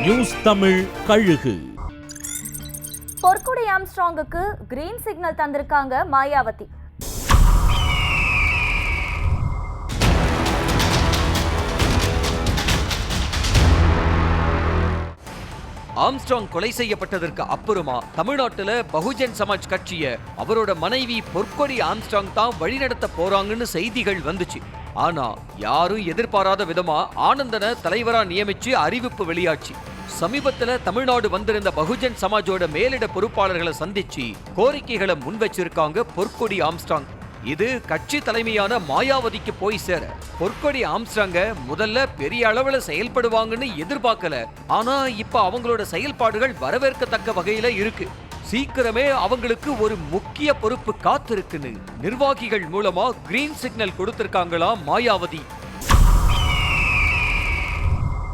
News Tamil கழுகு. பொற்கொடி ஆம்ஸ்ட்ராங்குக்கு green signal தந்திருக்காங்க Mayawati. Armstrong கொலை செய்யப்பட்டதற்கு அப்புறமா தமிழ்நாட்டுல பகுஜன் சமாஜ் கட்சிய அவரோட மனைவி பொற்கொடி ஆம்ஸ்ட்ராங் தான் வழிநடத்த போறாங்கன்னு செய்திகள் வந்துச்சு. ஆனா யாரும் எதிர்பாராத விதமா ஆனந்தனை தலைவரா நியமிச்சு அறிவிப்பு வெளியாச்சு. சமீபத்துல தமிழ்நாடு வந்திருந்த பகுஜன் சமாஜோட மேலிட பொறுப்பாளர்களை சந்திச்சு கோரிக்கைகளை முன் வச்சிருக்காங்க பொற்கொடி ஆம்ஸ்ட்ராங். இது கட்சி தலைமையான மாயாவதிக்கு போய் சேர பொற்கொடி ஆம்ஸ்ட்ராங்க முதல்ல பெரிய அளவுல செயல்படுவாங்கன்னு எதிர்பார்க்கல. ஆனா இப்ப அவங்களோட செயல்பாடுகள் வரவேற்கத்தக்க வகையில இருக்கு. சீக்கிரமே அவங்களுக்கு ஒரு முக்கிய பொறுப்பு காத்திருக்குன்னு நிர்வாகிகள் மூலமா கிரீன் சிக்னல் கொடுத்திருக்காங்களா மாயாவதி.